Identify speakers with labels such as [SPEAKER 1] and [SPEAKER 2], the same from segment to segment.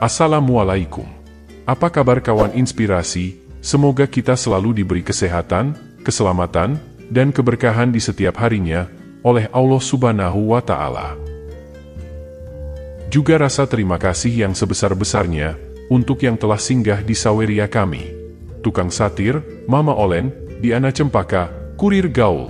[SPEAKER 1] Assalamualaikum. Apa kabar kawan inspirasi? Semoga kita selalu diberi kesehatan, keselamatan, dan keberkahan di setiap harinya oleh Allah Subhanahu wa Ta'ala. Juga rasa terima kasih yang sebesar-besarnya untuk yang telah singgah di Saweria kami. Tukang Satir, Mama Olen, Diana Cempaka, Kurir Gaul.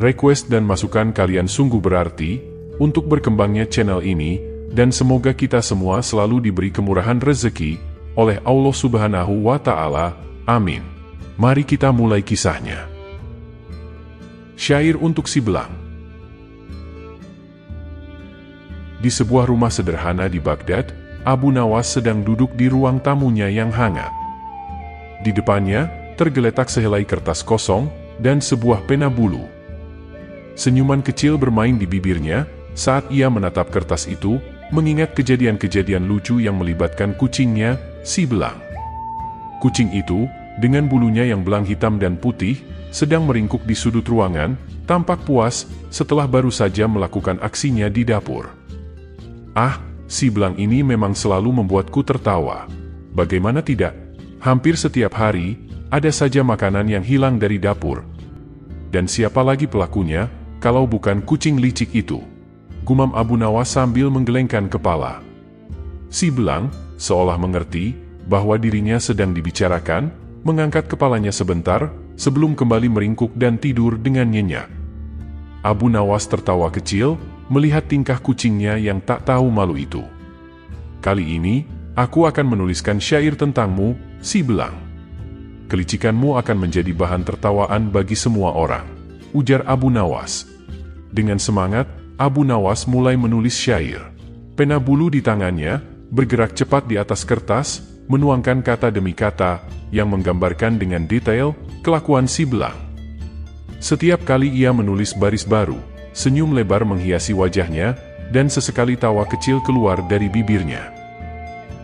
[SPEAKER 1] Request dan masukan kalian sungguh berarti untuk berkembangnya channel ini, dan semoga kita semua selalu diberi kemurahan rezeki oleh Allah Subhanahu wa Ta'ala. Amin. Mari kita mulai kisahnya. Syair untuk si Belang. Di sebuah rumah sederhana di Baghdad, Abu Nawas sedang duduk di ruang tamunya yang hangat. Di depannya, tergeletak sehelai kertas kosong dan sebuah pena bulu. Senyuman kecil bermain di bibirnya saat ia menatap kertas itu, mengingat kejadian-kejadian lucu yang melibatkan kucingnya, si Belang. Kucing itu, dengan bulunya yang belang hitam dan putih, sedang meringkuk di sudut ruangan, tampak puas setelah baru saja melakukan aksinya di dapur. Ah, si Belang ini memang selalu membuatku tertawa. Bagaimana tidak? Hampir setiap hari, ada saja makanan yang hilang dari dapur. Dan siapa lagi pelakunya, kalau bukan kucing licik itu? Gumam Abu Nawas sambil menggelengkan kepala. Si Belang, seolah mengerti bahwa dirinya sedang dibicarakan, mengangkat kepalanya sebentar, sebelum kembali meringkuk dan tidur dengan nyenyak. Abu Nawas tertawa kecil, melihat tingkah kucingnya yang tak tahu malu itu. Kali ini, aku akan menuliskan syair tentangmu, si Belang. Kelicikanmu akan menjadi bahan tertawaan bagi semua orang, ujar Abu Nawas. Dengan semangat, Abu Nawas mulai menulis syair. Pena bulu di tangannya bergerak cepat di atas kertas, menuangkan kata demi kata yang menggambarkan dengan detail kelakuan si Belang. Setiap kali ia menulis baris baru, senyum lebar menghiasi wajahnya, dan sesekali tawa kecil keluar dari bibirnya.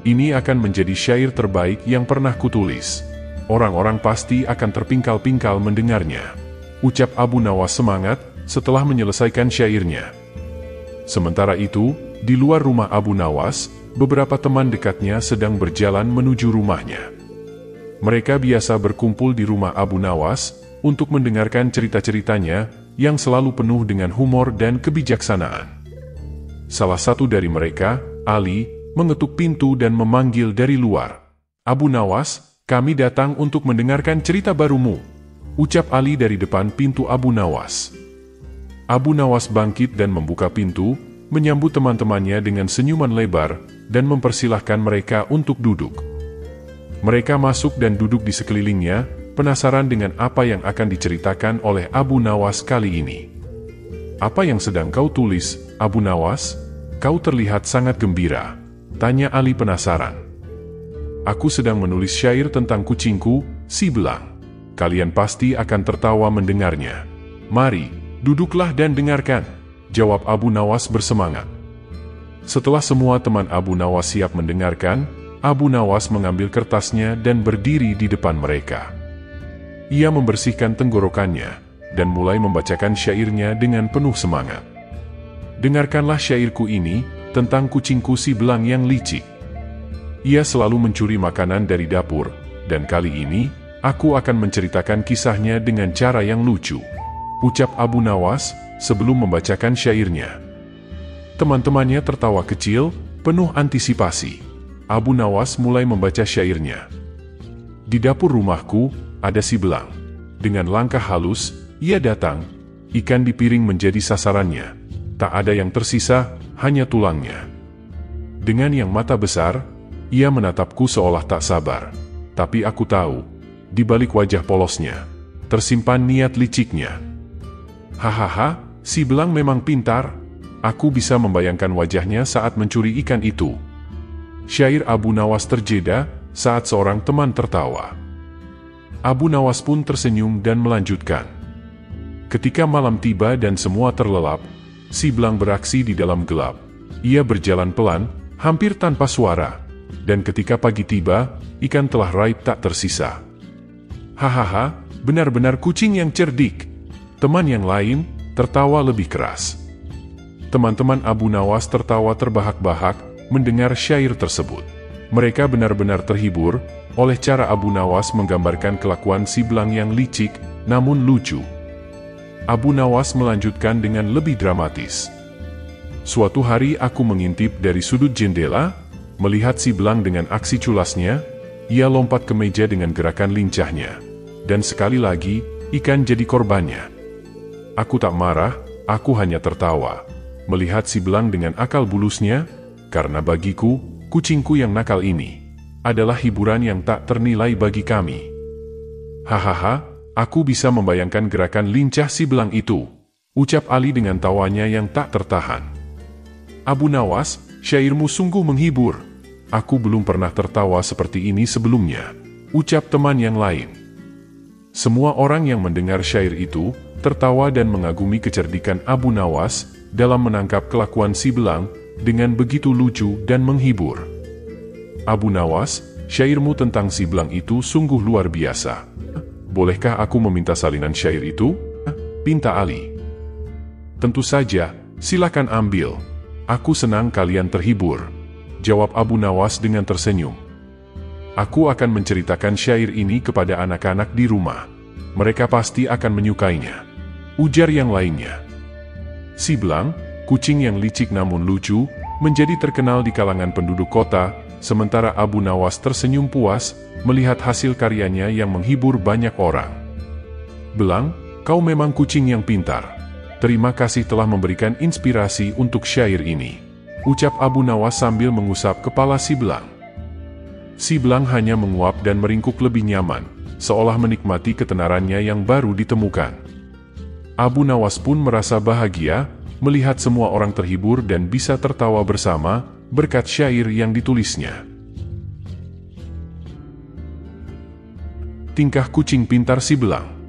[SPEAKER 1] Ini akan menjadi syair terbaik yang pernah kutulis. Orang-orang pasti akan terpingkal-pingkal mendengarnya, ucap Abu Nawas semangat setelah menyelesaikan syairnya. Sementara itu, di luar rumah Abu Nawas, beberapa teman dekatnya sedang berjalan menuju rumahnya. Mereka biasa berkumpul di rumah Abu Nawas untuk mendengarkan cerita-ceritanya yang selalu penuh dengan humor dan kebijaksanaan. Salah satu dari mereka, Ali, mengetuk pintu dan memanggil dari luar. Abu Nawas, kami datang untuk mendengarkan cerita barumu, ucap Ali dari depan pintu Abu Nawas. Abu Nawas bangkit dan membuka pintu, menyambut teman-temannya dengan senyuman lebar, dan mempersilahkan mereka untuk duduk. Mereka masuk dan duduk di sekelilingnya, penasaran dengan apa yang akan diceritakan oleh Abu Nawas kali ini. Apa yang sedang kau tulis, Abu Nawas? Kau terlihat sangat gembira, tanya Ali penasaran. Aku sedang menulis syair tentang kucingku, si Belang. Kalian pasti akan tertawa mendengarnya. Mari, duduklah dan dengarkan, jawab Abu Nawas bersemangat. Setelah semua teman Abu Nawas siap mendengarkan, Abu Nawas mengambil kertasnya dan berdiri di depan mereka. Ia membersihkan tenggorokannya, dan mulai membacakan syairnya dengan penuh semangat. Dengarkanlah syairku ini, tentang kucingku si Belang yang licik. Ia selalu mencuri makanan dari dapur, dan kali ini, aku akan menceritakan kisahnya dengan cara yang lucu, ucap Abu Nawas sebelum membacakan syairnya. Teman-temannya tertawa kecil, penuh antisipasi. Abu Nawas mulai membaca syairnya. Di dapur rumahku, ada si Belang. Dengan langkah halus, ia datang. Ikan di piring menjadi sasarannya. Tak ada yang tersisa, hanya tulangnya. Dengan yang mata besar, ia menatapku seolah tak sabar. Tapi aku tahu, di balik wajah polosnya, tersimpan niat liciknya. Hahaha, si Belang memang pintar. Aku bisa membayangkan wajahnya saat mencuri ikan itu. Syair Abu Nawas terjeda saat seorang teman tertawa. Abu Nawas pun tersenyum dan melanjutkan. Ketika malam tiba dan semua terlelap, si Belang beraksi di dalam gelap. Ia berjalan pelan, hampir tanpa suara. Dan ketika pagi tiba, ikan telah raib tak tersisa. Hahaha, benar-benar kucing yang cerdik. Teman yang lain tertawa lebih keras. Teman-teman Abu Nawas tertawa terbahak-bahak mendengar syair tersebut. Mereka benar-benar terhibur oleh cara Abu Nawas menggambarkan kelakuan si belang yang licik, namun lucu. Abu Nawas melanjutkan dengan lebih dramatis. Suatu hari aku mengintip dari sudut jendela, melihat si belang dengan aksi culasnya. Ia lompat ke meja dengan gerakan lincahnya. Dan sekali lagi, ikan jadi korbannya. Aku tak marah, aku hanya tertawa. Melihat si belang dengan akal bulusnya, karena bagiku, kucingku yang nakal ini adalah hiburan yang tak ternilai bagi kami. Hahaha, aku bisa membayangkan gerakan lincah si belang itu, ucap Ali dengan tawanya yang tak tertahan. Abu Nawas, syairmu sungguh menghibur. Aku belum pernah tertawa seperti ini sebelumnya, ucap teman yang lain. Semua orang yang mendengar syair itu tertawa dan mengagumi kecerdikan Abu Nawas dalam menangkap kelakuan si belang dengan begitu lucu dan menghibur. Abu Nawas, syairmu tentang si belang itu sungguh luar biasa. Bolehkah aku meminta salinan syair itu? Pinta Ali. Tentu saja, silakan ambil. Aku senang kalian terhibur, jawab Abu Nawas dengan tersenyum. Aku akan menceritakan syair ini kepada anak-anak di rumah. Mereka pasti akan menyukainya, ujar yang lainnya. Si belang, kucing yang licik namun lucu, menjadi terkenal di kalangan penduduk kota, sementara Abu Nawas tersenyum puas melihat hasil karyanya yang menghibur banyak orang. Belang, kau memang kucing yang pintar. Terima kasih telah memberikan inspirasi untuk syair ini, ucap Abu Nawas sambil mengusap kepala si belang. Si belang hanya menguap dan meringkuk lebih nyaman, seolah menikmati ketenarannya yang baru ditemukan. Abu Nawas pun merasa bahagia melihat semua orang terhibur dan bisa tertawa bersama berkat syair yang ditulisnya. Tingkah kucing pintar si belang.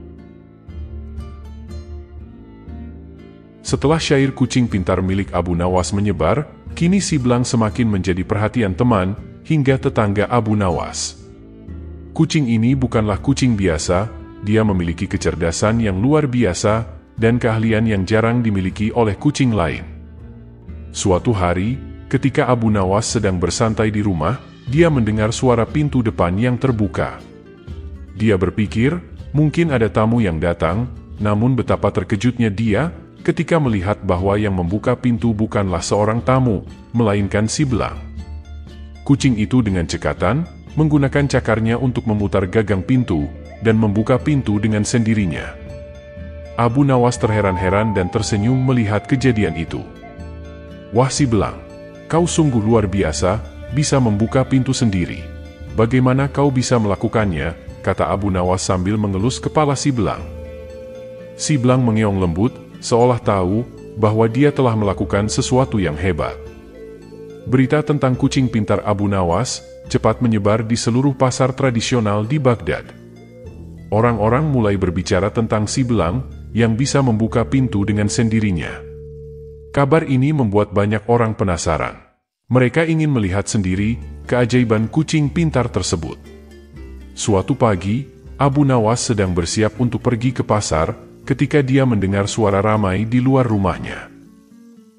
[SPEAKER 1] Setelah syair kucing pintar milik Abu Nawas menyebar, kini si belang semakin menjadi perhatian teman hingga tetangga Abu Nawas. Kucing ini bukanlah kucing biasa, dia memiliki kecerdasan yang luar biasa dan keahlian yang jarang dimiliki oleh kucing lain. Suatu hari, ketika Abu Nawas sedang bersantai di rumah, dia mendengar suara pintu depan yang terbuka. Dia berpikir, mungkin ada tamu yang datang, namun betapa terkejutnya dia ketika melihat bahwa yang membuka pintu bukanlah seorang tamu, melainkan si belang. Kucing itu dengan cekatan, menggunakan cakarnya untuk memutar gagang pintu, dan membuka pintu dengan sendirinya. Abu Nawas terheran-heran dan tersenyum melihat kejadian itu. Wah si belang, kau sungguh luar biasa, bisa membuka pintu sendiri. Bagaimana kau bisa melakukannya, kata Abu Nawas sambil mengelus kepala si belang. Si belang mengeong lembut, seolah tahu bahwa dia telah melakukan sesuatu yang hebat. Berita tentang kucing pintar Abu Nawas cepat menyebar di seluruh pasar tradisional di Baghdad. Orang-orang mulai berbicara tentang si belang yang bisa membuka pintu dengan sendirinya. Kabar ini membuat banyak orang penasaran. Mereka ingin melihat sendiri keajaiban kucing pintar tersebut. Suatu pagi, Abu Nawas sedang bersiap untuk pergi ke pasar ketika dia mendengar suara ramai di luar rumahnya.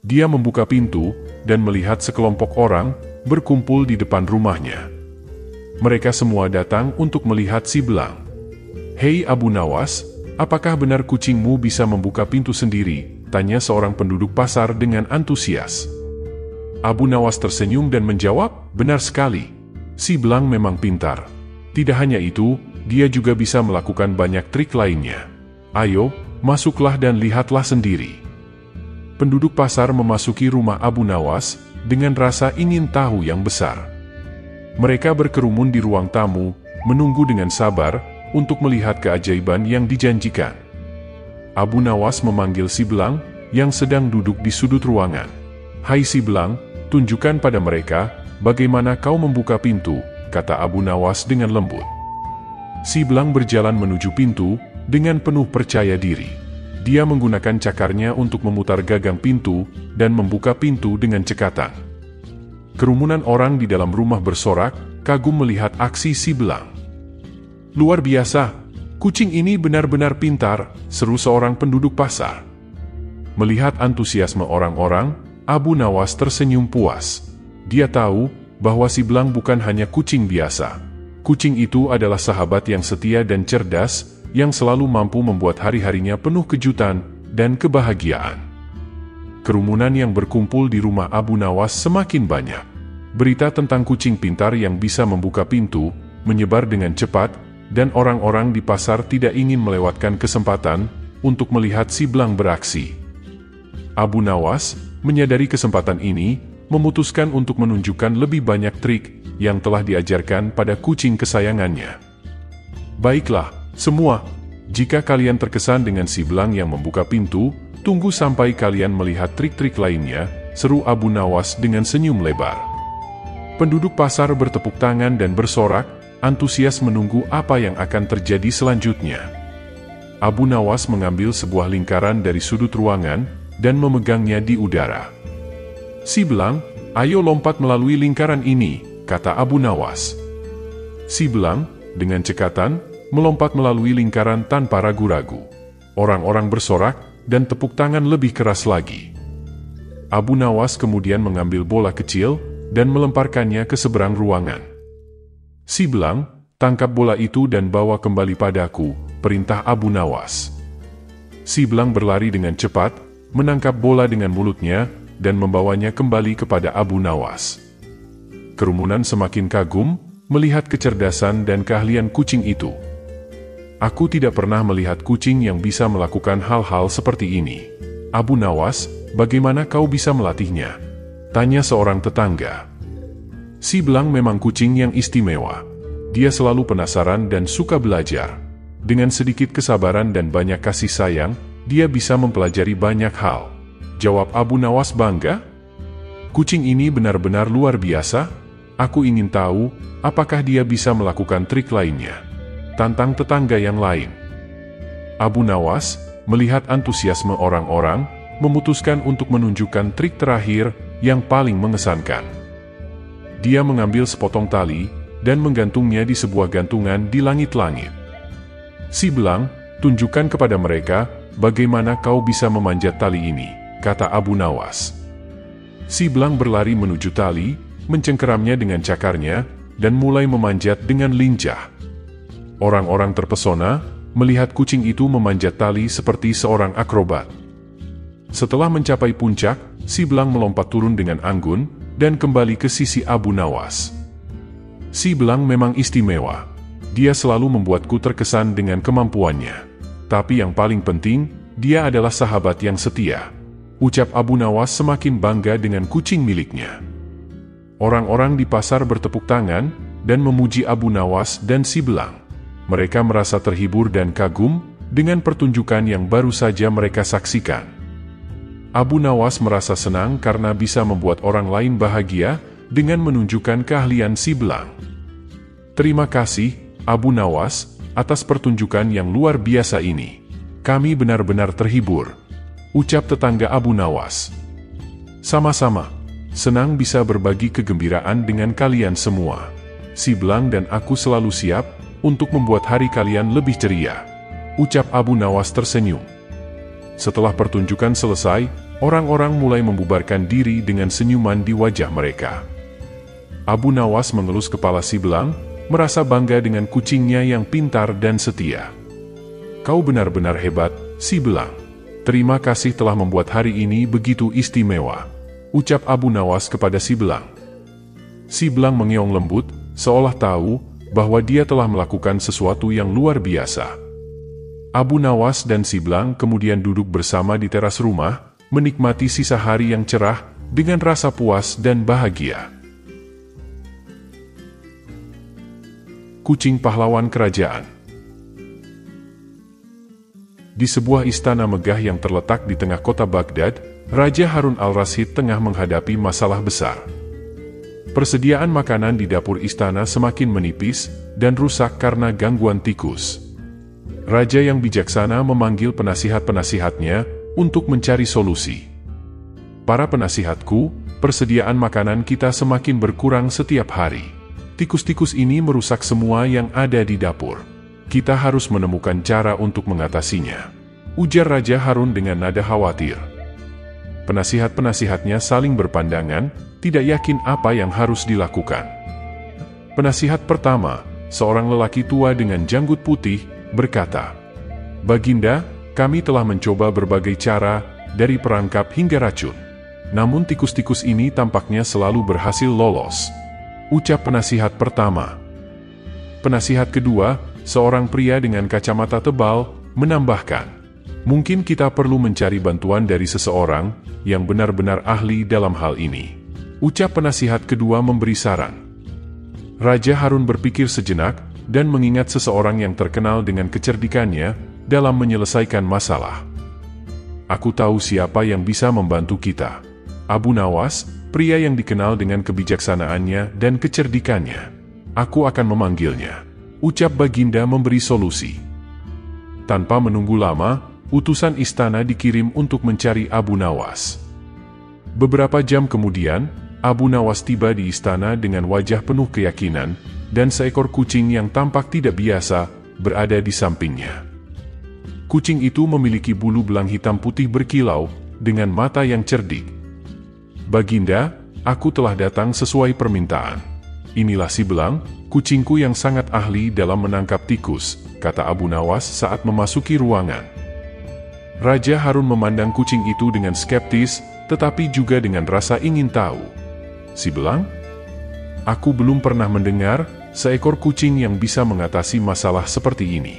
[SPEAKER 1] Dia membuka pintu dan melihat sekelompok orang berkumpul di depan rumahnya. Mereka semua datang untuk melihat si belang. Hei Abu Nawas, apakah benar kucingmu bisa membuka pintu sendiri? Tanya seorang penduduk pasar dengan antusias. Abu Nawas tersenyum dan menjawab, benar sekali. Si belang memang pintar. Tidak hanya itu, dia juga bisa melakukan banyak trik lainnya. Ayo, masuklah dan lihatlah sendiri. Penduduk pasar memasuki rumah Abu Nawas dengan rasa ingin tahu yang besar. Mereka berkerumun di ruang tamu, menunggu dengan sabar untuk melihat keajaiban yang dijanjikan. Abu Nawas memanggil si belang yang sedang duduk di sudut ruangan. Hai si belang, tunjukkan pada mereka bagaimana kau membuka pintu, kata Abu Nawas dengan lembut. Si belang berjalan menuju pintu dengan penuh percaya diri. Dia menggunakan cakarnya untuk memutar gagang pintu dan membuka pintu dengan cekatan. Kerumunan orang di dalam rumah bersorak, kagum melihat aksi si belang. Luar biasa, kucing ini benar-benar pintar, seru seorang penduduk pasar. Melihat antusiasme orang-orang, Abu Nawas tersenyum puas. Dia tahu bahwa si belang bukan hanya kucing biasa. Kucing itu adalah sahabat yang setia dan cerdas, yang selalu mampu membuat hari-harinya penuh kejutan dan kebahagiaan. Kerumunan yang berkumpul di rumah Abu Nawas semakin banyak. Berita tentang kucing pintar yang bisa membuka pintu menyebar dengan cepat, dan orang-orang di pasar tidak ingin melewatkan kesempatan untuk melihat si belang beraksi. Abu Nawas menyadari kesempatan ini, memutuskan untuk menunjukkan lebih banyak trik yang telah diajarkan pada kucing kesayangannya. Baiklah, semua. Jika kalian terkesan dengan si belang yang membuka pintu, tunggu sampai kalian melihat trik-trik lainnya, seru Abu Nawas dengan senyum lebar. Penduduk pasar bertepuk tangan dan bersorak, antusias menunggu apa yang akan terjadi selanjutnya. Abu Nawas mengambil sebuah lingkaran dari sudut ruangan dan memegangnya di udara. Si belang, ayo lompat melalui lingkaran ini, kata Abu Nawas. Si belang, dengan cekatan, melompat melalui lingkaran tanpa ragu-ragu. Orang-orang bersorak, dan tepuk tangan lebih keras lagi. Abu Nawas kemudian mengambil bola kecil, dan melemparkannya ke seberang ruangan. Si belang, tangkap bola itu dan bawa kembali padaku, perintah Abu Nawas. Si belang berlari dengan cepat, menangkap bola dengan mulutnya, dan membawanya kembali kepada Abu Nawas. Kerumunan semakin kagum, melihat kecerdasan dan keahlian kucing itu. Aku tidak pernah melihat kucing yang bisa melakukan hal-hal seperti ini. Abu Nawas, bagaimana kau bisa melatihnya? Tanya seorang tetangga. Si belang memang kucing yang istimewa. Dia selalu penasaran dan suka belajar. Dengan sedikit kesabaran dan banyak kasih sayang, dia bisa mempelajari banyak hal. Jawab Abu Nawas bangga. Kucing ini benar-benar luar biasa. Aku ingin tahu, apakah dia bisa melakukan trik lainnya. Tantang tetangga yang lain. Abu Nawas, melihat antusiasme orang-orang, memutuskan untuk menunjukkan trik terakhir yang paling mengesankan. Dia mengambil sepotong tali, dan menggantungnya di sebuah gantungan di langit-langit. Si belang, tunjukkan kepada mereka, bagaimana kau bisa memanjat tali ini, kata Abu Nawas. Si belang berlari menuju tali, mencengkeramnya dengan cakarnya, dan mulai memanjat dengan lincah. Orang-orang terpesona, melihat kucing itu memanjat tali seperti seorang akrobat. Setelah mencapai puncak, si belang melompat turun dengan anggun, dan kembali ke sisi Abu Nawas. Si belang memang istimewa. Dia selalu membuatku terkesan dengan kemampuannya. Tapi yang paling penting, dia adalah sahabat yang setia. Ucap Abu Nawas semakin bangga dengan kucing miliknya. Orang-orang di pasar bertepuk tangan, dan memuji Abu Nawas dan si belang. Mereka merasa terhibur dan kagum dengan pertunjukan yang baru saja mereka saksikan. Abu Nawas merasa senang karena bisa membuat orang lain bahagia dengan menunjukkan keahlian si belang. Terima kasih, Abu Nawas, atas pertunjukan yang luar biasa ini. Kami benar-benar terhibur, ucap tetangga Abu Nawas. Sama-sama, senang bisa berbagi kegembiraan dengan kalian semua. Si belang dan aku selalu siap untuk membuat hari kalian lebih ceria, ucap Abu Nawas tersenyum. Setelah pertunjukan selesai, orang-orang mulai membubarkan diri dengan senyuman di wajah mereka. Abu Nawas mengelus kepala si belang, merasa bangga dengan kucingnya yang pintar dan setia. Kau benar-benar hebat, si belang. Terima kasih telah membuat hari ini begitu istimewa, ucap Abu Nawas kepada si belang. Si belang mengeong lembut, seolah tahu bahwa dia telah melakukan sesuatu yang luar biasa. Abu Nawas dan si belang kemudian duduk bersama di teras rumah, menikmati sisa hari yang cerah dengan rasa puas dan bahagia. Kucing pahlawan kerajaan. Di sebuah istana megah yang terletak di tengah kota Baghdad, Raja Harun al-Rasyid tengah menghadapi masalah besar. Persediaan makanan di dapur istana semakin menipis dan rusak karena gangguan tikus. Raja yang bijaksana memanggil penasihat-penasihatnya untuk mencari solusi. Para penasihatku, persediaan makanan kita semakin berkurang setiap hari. Tikus-tikus ini merusak semua yang ada di dapur. Kita harus menemukan cara untuk mengatasinya, ujar Raja Harun dengan nada khawatir. penasihat-penasihatnya saling berpandangan, tidak yakin apa yang harus dilakukan. Penasihat pertama, seorang lelaki tua dengan janggut putih, berkata, "Baginda, kami telah mencoba berbagai cara, dari perangkap hingga racun. Namun tikus-tikus ini tampaknya selalu berhasil lolos." Ucap penasihat pertama. Penasihat kedua, seorang pria dengan kacamata tebal, menambahkan, "Mungkin kita perlu mencari bantuan dari seseorang yang benar-benar ahli dalam hal ini." Ucap penasihat kedua memberi saran. Raja Harun berpikir sejenak, dan mengingat seseorang yang terkenal dengan kecerdikannya dalam menyelesaikan masalah. "Aku tahu siapa yang bisa membantu kita. Abu Nawas, pria yang dikenal dengan kebijaksanaannya dan kecerdikannya. Aku akan memanggilnya." Ucap Baginda memberi solusi. Tanpa menunggu lama, utusan istana dikirim untuk mencari Abu Nawas. Beberapa jam kemudian, Abu Nawas tiba di istana dengan wajah penuh keyakinan, dan seekor kucing yang tampak tidak biasa berada di sampingnya. Kucing itu memiliki bulu belang hitam putih berkilau, dengan mata yang cerdik. "Baginda, aku telah datang sesuai permintaan. Inilah si belang, kucingku yang sangat ahli dalam menangkap tikus," kata Abu Nawas saat memasuki ruangan. Raja Harun memandang kucing itu dengan skeptis, tetapi juga dengan rasa ingin tahu. "Si belang? Aku belum pernah mendengar seekor kucing yang bisa mengatasi masalah seperti ini.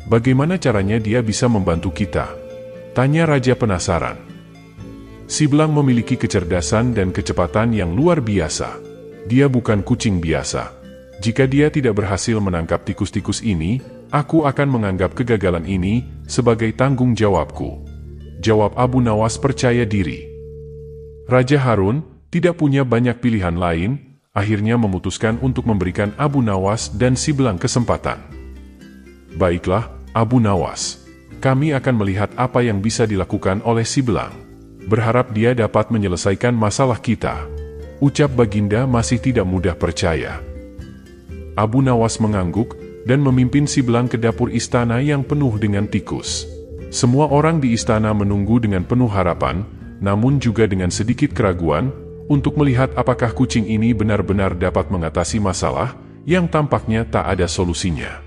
[SPEAKER 1] Bagaimana caranya dia bisa membantu kita?" tanya Raja penasaran. Si belang memiliki kecerdasan dan kecepatan yang luar biasa. Dia bukan kucing biasa. Jika dia tidak berhasil menangkap tikus-tikus ini, aku akan menganggap kegagalan ini sebagai tanggung jawabku, jawab Abu Nawas percaya diri. Raja Harun tidak punya banyak pilihan lain, akhirnya memutuskan untuk memberikan Abu Nawas dan si belang kesempatan. "Baiklah, Abu Nawas. Kami akan melihat apa yang bisa dilakukan oleh si belang. Berharap dia dapat menyelesaikan masalah kita," ucap Baginda masih tidak mudah percaya. Abu Nawas mengangguk, dan memimpin si belang ke dapur istana yang penuh dengan tikus. Semua orang di istana menunggu dengan penuh harapan, namun juga dengan sedikit keraguan, untuk melihat apakah kucing ini benar-benar dapat mengatasi masalah yang tampaknya tak ada solusinya.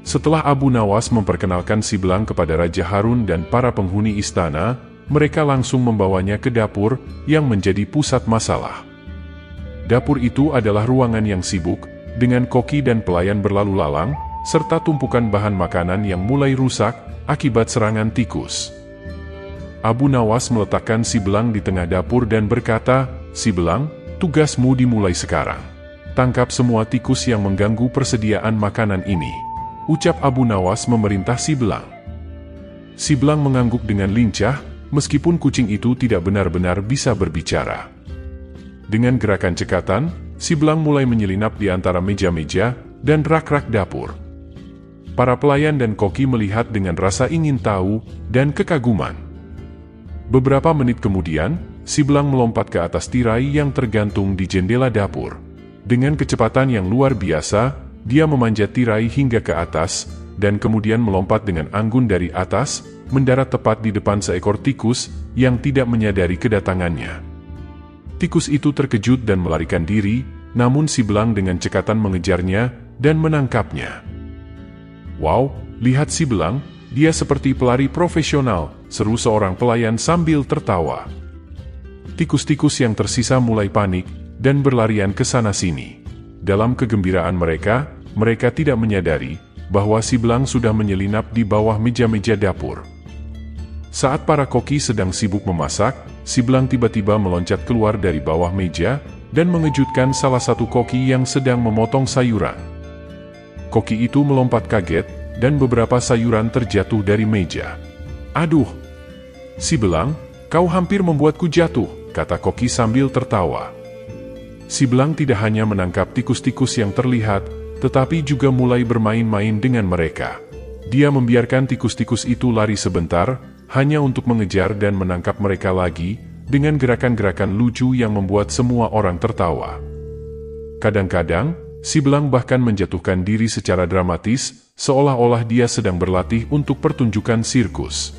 [SPEAKER 1] Setelah Abu Nawas memperkenalkan si belang kepada Raja Harun dan para penghuni istana, mereka langsung membawanya ke dapur yang menjadi pusat masalah. Dapur itu adalah ruangan yang sibuk, dengan koki dan pelayan berlalu lalang, serta tumpukan bahan makanan yang mulai rusak akibat serangan tikus. Abu Nawas meletakkan si belang di tengah dapur dan berkata, "Si belang, tugasmu dimulai sekarang. Tangkap semua tikus yang mengganggu persediaan makanan ini," ucap Abu Nawas memerintah si belang. Si belang mengangguk dengan lincah, meskipun kucing itu tidak benar-benar bisa berbicara. Dengan gerakan cekatan, si belang mulai menyelinap di antara meja-meja dan rak-rak dapur. Para pelayan dan koki melihat dengan rasa ingin tahu dan kekaguman. Beberapa menit kemudian, si belang melompat ke atas tirai yang tergantung di jendela dapur. Dengan kecepatan yang luar biasa, dia memanjat tirai hingga ke atas, dan kemudian melompat dengan anggun dari atas, mendarat tepat di depan seekor tikus yang tidak menyadari kedatangannya. Tikus itu terkejut dan melarikan diri, namun si belang dengan cekatan mengejarnya dan menangkapnya. "Wow, lihat si belang, dia seperti pelari profesional," seru seorang pelayan sambil tertawa. Tikus-tikus yang tersisa mulai panik dan berlarian ke sana-sini. Dalam kegembiraan mereka, mereka tidak menyadari bahwa si belang sudah menyelinap di bawah meja-meja dapur. Saat para koki sedang sibuk memasak, si belang tiba-tiba meloncat keluar dari bawah meja dan mengejutkan salah satu koki yang sedang memotong sayuran. Koki itu melompat kaget, dan beberapa sayuran terjatuh dari meja. "Aduh, si belang, kau hampir membuatku jatuh," kata koki sambil tertawa. Si belang tidak hanya menangkap tikus-tikus yang terlihat, tetapi juga mulai bermain-main dengan mereka. Dia membiarkan tikus-tikus itu lari sebentar, hanya untuk mengejar dan menangkap mereka lagi, dengan gerakan-gerakan lucu yang membuat semua orang tertawa. Kadang-kadang, si belang bahkan menjatuhkan diri secara dramatis, seolah-olah dia sedang berlatih untuk pertunjukan sirkus.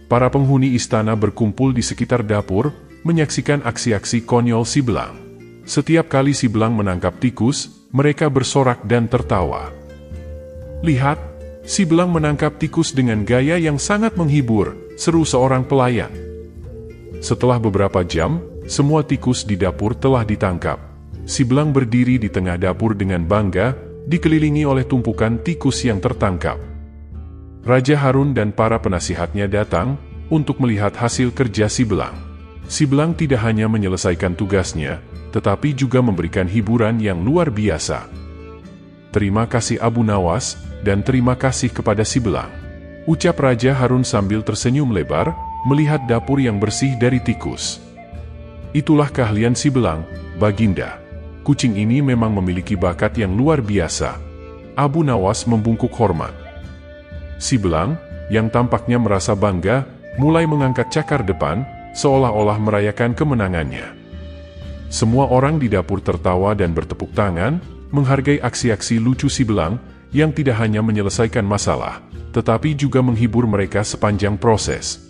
[SPEAKER 1] para penghuni istana berkumpul di sekitar dapur, menyaksikan aksi-aksi konyol si belang. Setiap kali si belang menangkap tikus, mereka bersorak dan tertawa. "Lihat, si belang menangkap tikus dengan gaya yang sangat menghibur," seru seorang pelayan. Setelah beberapa jam, semua tikus di dapur telah ditangkap. Si belang berdiri di tengah dapur dengan bangga, dikelilingi oleh tumpukan tikus yang tertangkap. Raja Harun dan para penasihatnya datang untuk melihat hasil kerja si belang. Si belang tidak hanya menyelesaikan tugasnya, tetapi juga memberikan hiburan yang luar biasa. "Terima kasih Abu Nawas, dan terima kasih kepada si belang," ucap Raja Harun sambil tersenyum lebar, melihat dapur yang bersih dari tikus. "Itulah keahlian si belang, Baginda. Kucing ini memang memiliki bakat yang luar biasa." Abu Nawas membungkuk hormat. Si belang, yang tampaknya merasa bangga, mulai mengangkat cakar depan, seolah-olah merayakan kemenangannya. Semua orang di dapur tertawa dan bertepuk tangan, menghargai aksi-aksi lucu si belang, yang tidak hanya menyelesaikan masalah, tetapi juga menghibur mereka sepanjang proses.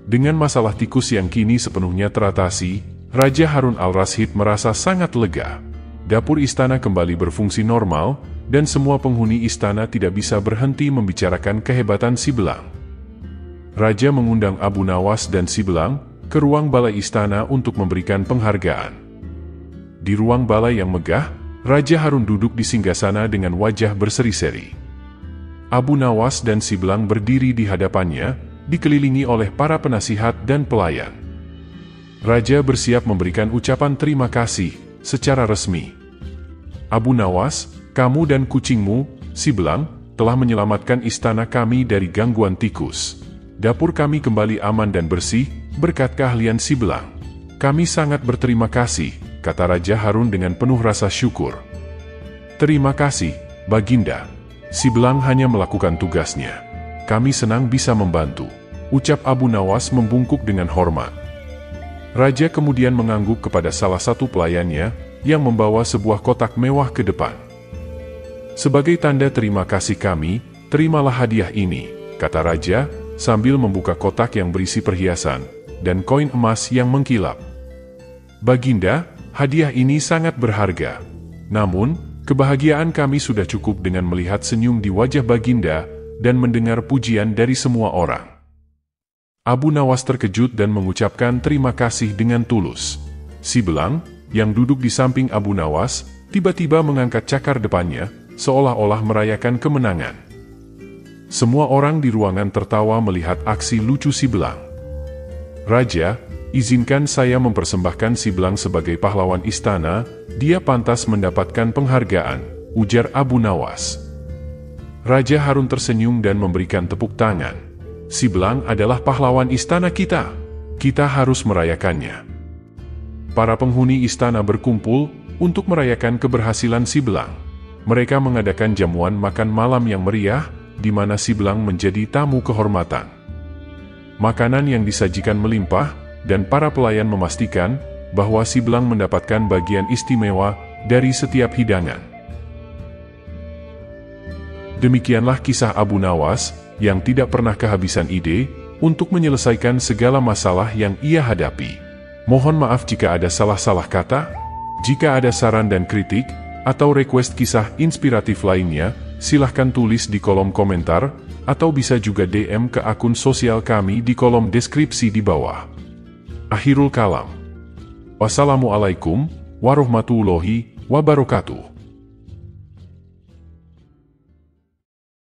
[SPEAKER 1] Dengan masalah tikus yang kini sepenuhnya teratasi, Raja Harun al-Rashid merasa sangat lega. Dapur istana kembali berfungsi normal, dan semua penghuni istana tidak bisa berhenti membicarakan kehebatan si belang. Raja mengundang Abu Nawas dan si belang ke ruang balai istana untuk memberikan penghargaan. Di ruang balai yang megah, Raja Harun duduk di singgasana dengan wajah berseri-seri. Abu Nawas dan si belang berdiri di hadapannya, dikelilingi oleh para penasihat dan pelayan. Raja bersiap memberikan ucapan terima kasih secara resmi. "Abu Nawas, kamu dan kucingmu, si belang, telah menyelamatkan istana kami dari gangguan tikus. Dapur kami kembali aman dan bersih, berkat keahlian si belang. Kami sangat berterima kasih," kata Raja Harun dengan penuh rasa syukur. "Terima kasih, Baginda. Si belang hanya melakukan tugasnya. Kami senang bisa membantu," ucap Abu Nawas membungkuk dengan hormat. Raja kemudian mengangguk kepada salah satu pelayannya, yang membawa sebuah kotak mewah ke depan. "Sebagai tanda terima kasih kami, terimalah hadiah ini," kata Raja, sambil membuka kotak yang berisi perhiasan dan koin emas yang mengkilap. "Baginda, hadiah ini sangat berharga. Namun, kebahagiaan kami sudah cukup dengan melihat senyum di wajah Baginda dan mendengar pujian dari semua orang." Abu Nawas terkejut dan mengucapkan terima kasih dengan tulus. Si belang, yang duduk di samping Abu Nawas, tiba-tiba mengangkat cakar depannya, seolah-olah merayakan kemenangan. Semua orang di ruangan tertawa melihat aksi lucu si belang. "Raja, izinkan saya mempersembahkan si belang sebagai pahlawan istana, dia pantas mendapatkan penghargaan," ujar Abu Nawas. Raja Harun tersenyum dan memberikan tepuk tangan. "Si belang adalah pahlawan istana kita. Kita harus merayakannya." Para penghuni istana berkumpul untuk merayakan keberhasilan si belang. Mereka mengadakan jamuan makan malam yang meriah, di mana si belang menjadi tamu kehormatan. Makanan yang disajikan melimpah, dan para pelayan memastikan bahwa si belang mendapatkan bagian istimewa dari setiap hidangan. Demikianlah kisah Abu Nawas, yang tidak pernah kehabisan ide untuk menyelesaikan segala masalah yang ia hadapi. Mohon maaf jika ada salah-salah kata. Jika ada saran dan kritik, atau request kisah inspiratif lainnya, silahkan tulis di kolom komentar, atau bisa juga DM ke akun sosial kami di kolom deskripsi di bawah. Akhirul kalam. Wassalamualaikum warahmatullahi wabarakatuh.